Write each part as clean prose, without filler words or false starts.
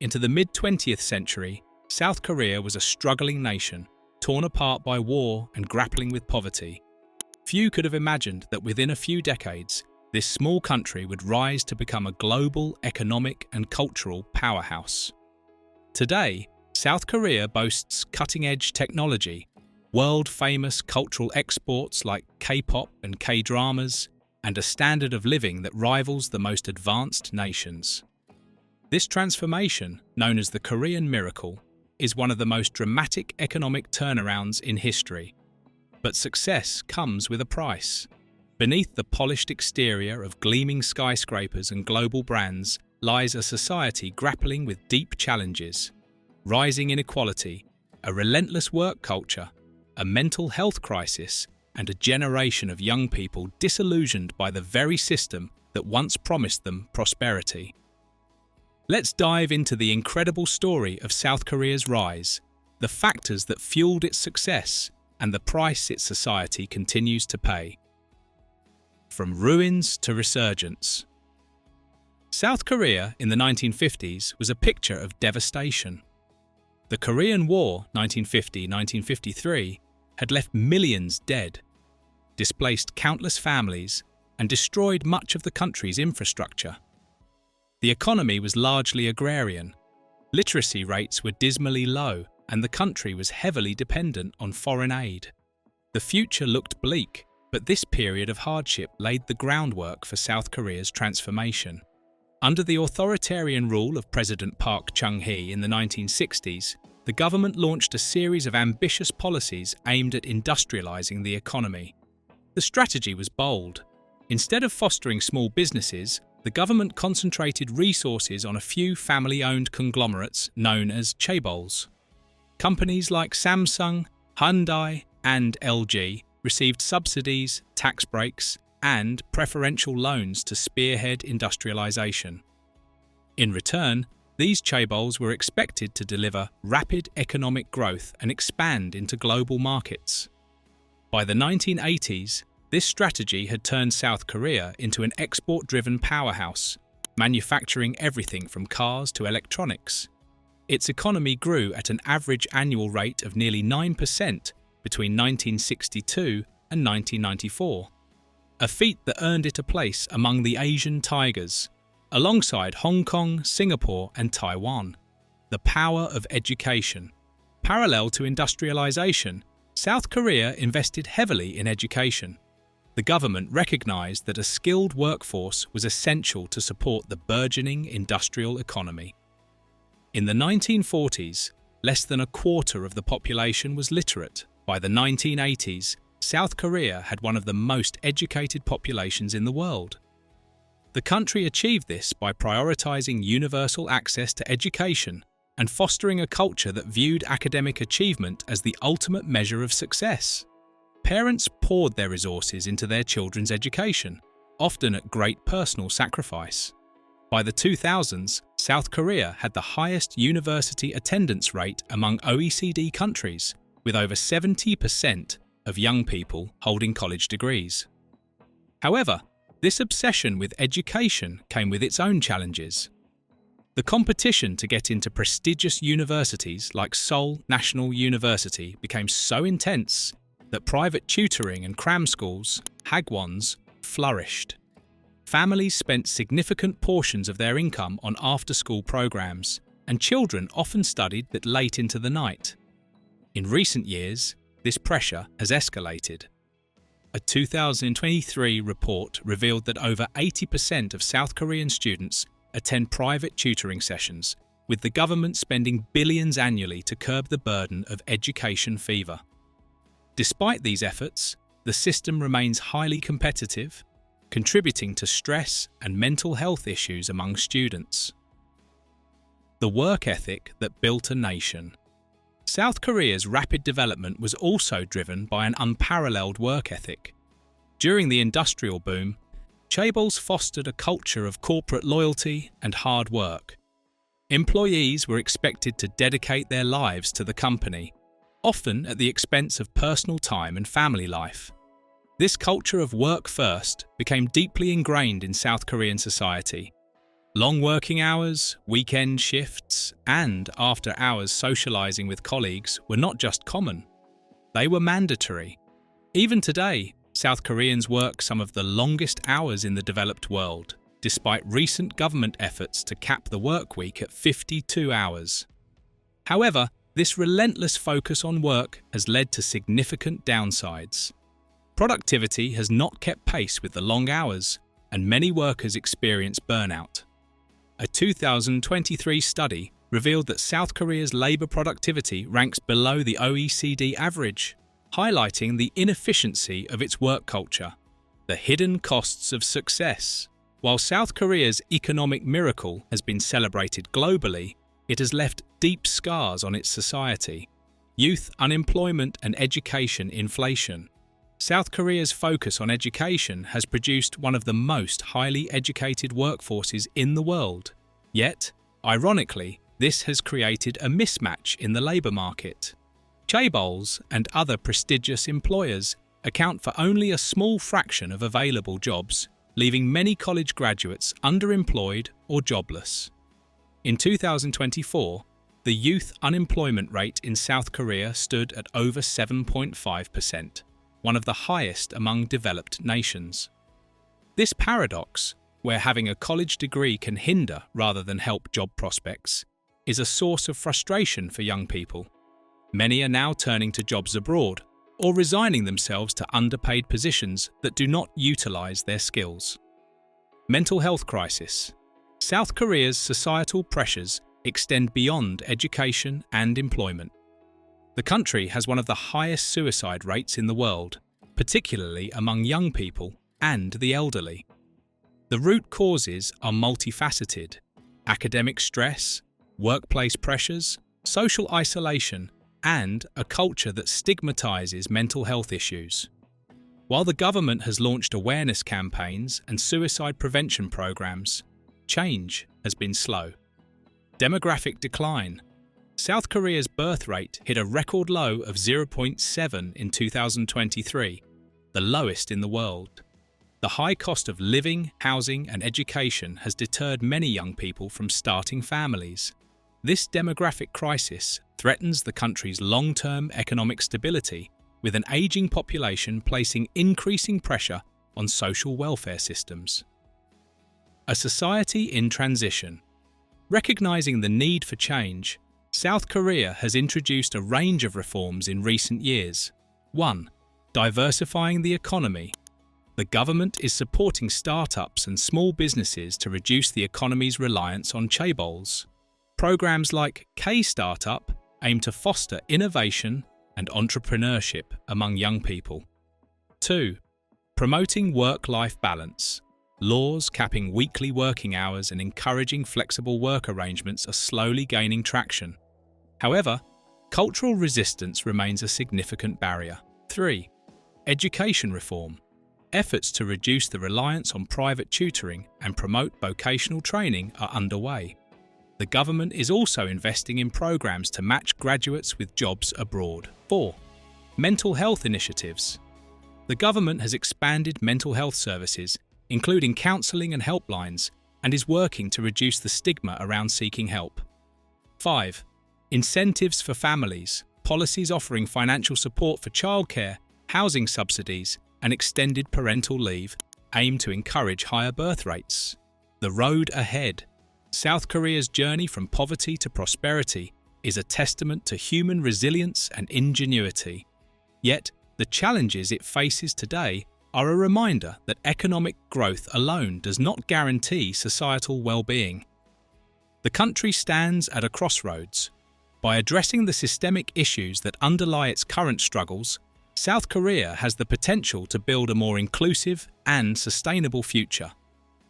into the mid-20th century, South Korea was a struggling nation, torn apart by war and grappling with poverty. Few could have imagined that within a few decades, this small country would rise to become a global economic and cultural powerhouse. Today, South Korea boasts cutting-edge technology, world-famous cultural exports like K-pop and K-dramas, and a standard of living that rivals the most advanced nations. This transformation, known as the Korean Miracle, is one of the most dramatic economic turnarounds in history. But success comes with a price. Beneath the polished exterior of gleaming skyscrapers and global brands lies a society grappling with deep challenges: rising inequality, a relentless work culture, a mental health crisis, and a generation of young people disillusioned by the very system that once promised them prosperity. Let's dive into the incredible story of South Korea's rise, the factors that fueled its success, and the price its society continues to pay. From ruins to resurgence. South Korea in the 1950s was a picture of devastation. The Korean War, 1950-1953, had left millions dead, displaced countless families, and destroyed much of the country's infrastructure. The economy was largely agrarian. Literacy rates were dismally low, and the country was heavily dependent on foreign aid. The future looked bleak, but this period of hardship laid the groundwork for South Korea's transformation. Under the authoritarian rule of President Park Chung-hee in the 1960s, the government launched a series of ambitious policies aimed at industrializing the economy. The strategy was bold. Instead of fostering small businesses, the government concentrated resources on a few family-owned conglomerates known as chaebols. Companies like Samsung, Hyundai, and LG received subsidies, tax breaks, and preferential loans to spearhead industrialization. In return, these chaebols were expected to deliver rapid economic growth and expand into global markets. By the 1980s, this strategy had turned South Korea into an export-driven powerhouse, manufacturing everything from cars to electronics. Its economy grew at an average annual rate of nearly 9% between 1962 and 1994, a feat that earned it a place among the Asian tigers, alongside Hong Kong, Singapore, and Taiwan. The power of education. Parallel to industrialization, South Korea invested heavily in education. The government recognized that a skilled workforce was essential to support the burgeoning industrial economy. In the 1940s, less than a quarter of the population was literate. By the 1980s, South Korea had one of the most educated populations in the world. The country achieved this by prioritizing universal access to education and fostering a culture that viewed academic achievement as the ultimate measure of success. Parents poured their resources into their children's education, often at great personal sacrifice. By the 2000s, South Korea had the highest university attendance rate among OECD countries, with over 70% of young people holding college degrees. However, this obsession with education came with its own challenges. The competition to get into prestigious universities like Seoul National University became so intense that private tutoring and cram schools, hagwons, flourished. Families spent significant portions of their income on after-school programs, and children often studied that late into the night. In recent years, this pressure has escalated. A 2023 report revealed that over 80% of South Korean students attend private tutoring sessions, with the government spending billions annually to curb the burden of education fever. Despite these efforts, the system remains highly competitive, contributing to stress and mental health issues among students. The work ethic that built a nation. South Korea's rapid development was also driven by an unparalleled work ethic. During the industrial boom, chaebols fostered a culture of corporate loyalty and hard work. Employees were expected to dedicate their lives to the company, often at the expense of personal time and family life. This culture of work first became deeply ingrained in South Korean society. Long working hours, weekend shifts, and after-hours socializing with colleagues were not just common. They were mandatory. Even today, South Koreans work some of the longest hours in the developed world, despite recent government efforts to cap the work week at 52 hours. However, this relentless focus on work has led to significant downsides. Productivity has not kept pace with the long hours, and many workers experience burnout. A 2023 study revealed that South Korea's labor productivity ranks below the OECD average, highlighting the inefficiency of its work culture. The hidden costs of success. While South Korea's economic miracle has been celebrated globally, it has left deep scars on its society. Youth unemployment and education inflation. South Korea's focus on education has produced one of the most highly educated workforces in the world. Yet, ironically, this has created a mismatch in the labour market. Chaebols and other prestigious employers account for only a small fraction of available jobs, leaving many college graduates underemployed or jobless. In 2024, the youth unemployment rate in South Korea stood at over 7.5%, one of the highest among developed nations. This paradox, where having a college degree can hinder rather than help job prospects, is a source of frustration for young people. Many are now turning to jobs abroad or resigning themselves to underpaid positions that do not utilize their skills. Mental health crisis. South Korea's societal pressures extend beyond education and employment. The country has one of the highest suicide rates in the world, particularly among young people and the elderly. The root causes are multifaceted: academic stress, workplace pressures, social isolation, and a culture that stigmatizes mental health issues. While the government has launched awareness campaigns and suicide prevention programs, change has been slow. Demographic decline. South Korea's birth rate hit a record low of 0.7 in 2023, the lowest in the world. The high cost of living, housing, and education has deterred many young people from starting families. This demographic crisis threatens the country's long-term economic stability, with an aging population placing increasing pressure on social welfare systems. A society in transition. Recognizing the need for change, South Korea has introduced a range of reforms in recent years. 1. Diversifying the economy. The government is supporting startups and small businesses to reduce the economy's reliance on chaebols. Programs like K-Startup aim to foster innovation and entrepreneurship among young people. 2. Promoting work-life balance. Laws capping weekly working hours and encouraging flexible work arrangements are slowly gaining traction. However, cultural resistance remains a significant barrier. 3. Education reform. Efforts to reduce the reliance on private tutoring and promote vocational training are underway. The government is also investing in programs to match graduates with jobs abroad. 4. Mental health initiatives. The government has expanded mental health services, including counselling and helplines, and is working to reduce the stigma around seeking help. 5. Incentives for families. Policies offering financial support for childcare, housing subsidies, and extended parental leave aim to encourage higher birth rates. The road ahead. South Korea's journey from poverty to prosperity is a testament to human resilience and ingenuity. Yet, the challenges it faces today are a reminder that economic growth alone does not guarantee societal well-being. The country stands at a crossroads. By addressing the systemic issues that underlie its current struggles, South Korea has the potential to build a more inclusive and sustainable future,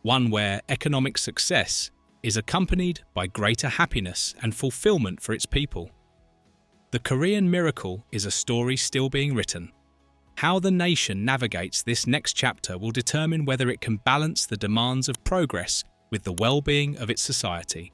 one where economic success is accompanied by greater happiness and fulfillment for its people. The Korean miracle is a story still being written. How the nation navigates this next chapter will determine whether it can balance the demands of progress with the well-being of its society.